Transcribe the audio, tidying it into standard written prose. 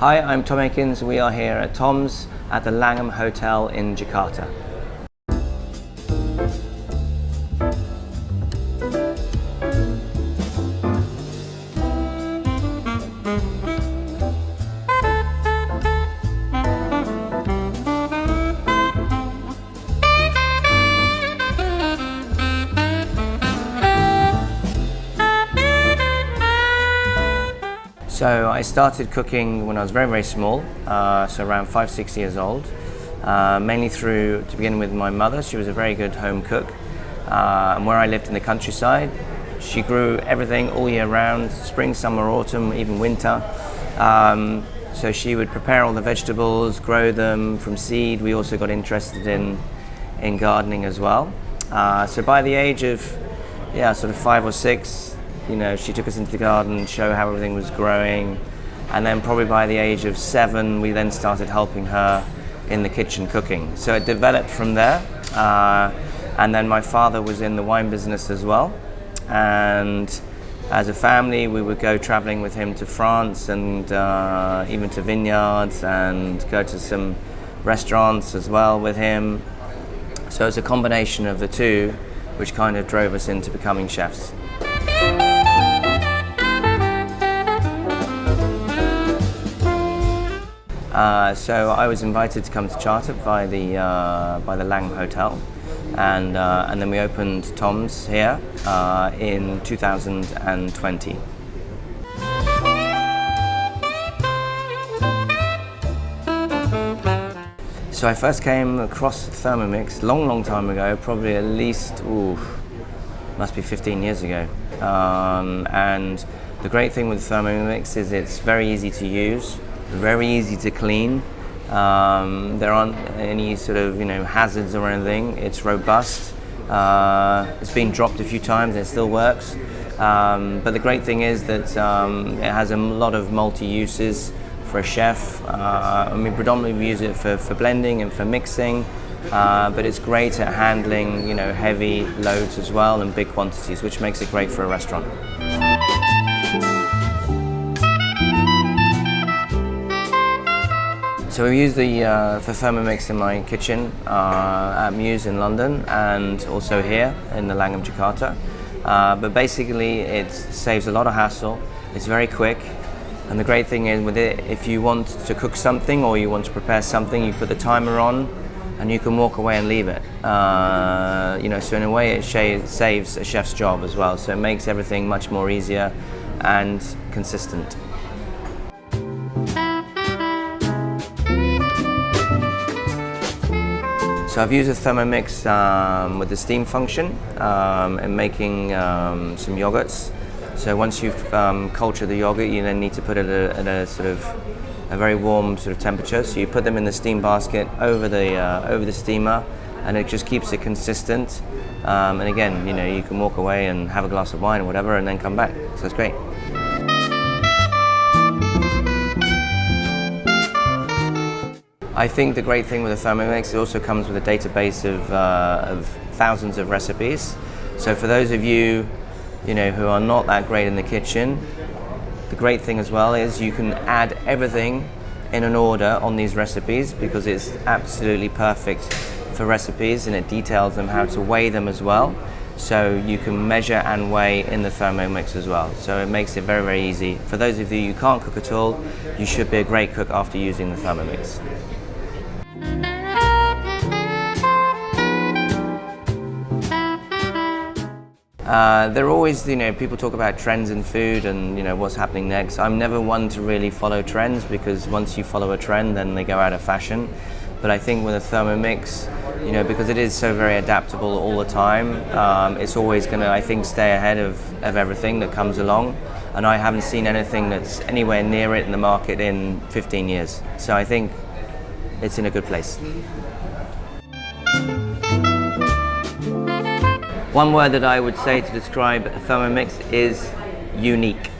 Hi, I'm Tom Aikens. We are here at Tom's at the Langham Hotel in Jakarta. So I started cooking when I was very small, so around 5-6 years old, mainly to begin with my mother. She was a very good home cook, and where I lived in the countryside, she grew everything all year round, spring, summer, autumn, even winter. So she would prepare all the vegetables, grow them from seed. We also got interested in gardening as well. So by the age of sort of 5 or 6, she took us into the garden, show how everything was growing, and then probably by the age of 7, we then started helping her in the kitchen cooking. So it developed from there, and then my father was in the wine business as well, and as a family we would go traveling with him to France and even to vineyards and go to some restaurants as well with him. So it's a combination of the two which kind of drove us into becoming chefs. So I was invited to come to Jakarta by the Langham Hotel, and then we opened Tom's here in 2020. So I first came across Thermomix long time ago, probably at least must be 15 years ago, and the great thing with Thermomix is it's very easy to use, very easy to clean. There aren't any sort of hazards or anything. It's robust. It's been dropped a few times and it still works. But the great thing is that it has a lot of multi-uses for a chef. Predominantly we use it for blending and for mixing, but it's great at handling heavy loads as well and big quantities, which makes it great for a restaurant. So we use the Thermomix in my kitchen at Muse in London and also here in the Langham Jakarta. But basically it saves a lot of hassle, it's very quick, and the great thing is with it, if you want to cook something or you want to prepare something, you put the timer on and you can walk away and leave it. So in a way it saves a chef's job as well, so it makes everything much more easier and consistent. So I've used a Thermomix with the steam function in making some yogurts. So once you've cultured the yogurt, you then need to put it at a sort of a very warm sort of temperature. So you put them in the steam basket over the steamer, and it just keeps it consistent. And again, you can walk away and have a glass of wine or whatever, and then come back. So it's great. I think the great thing with the Thermomix, it also comes with a database of thousands of recipes. So for those of you, who are not that great in the kitchen, the great thing as well is you can add everything in an order on these recipes, because it's absolutely perfect for recipes and it details them how to weigh them as well. So you can measure and weigh in the Thermomix as well. So it makes it very easy. For those of you who can't cook at all, you should be a great cook after using the Thermomix. There are always, people talk about trends in food and, what's happening next. I'm never one to really follow trends, because once you follow a trend, then they go out of fashion. But I think with a Thermomix, because it is so very adaptable all the time, it's always going to, I think, stay ahead of everything that comes along. And I haven't seen anything that's anywhere near it in the market in 15 years. So I think it's in a good place. One word that I would say to describe Thermomix is unique.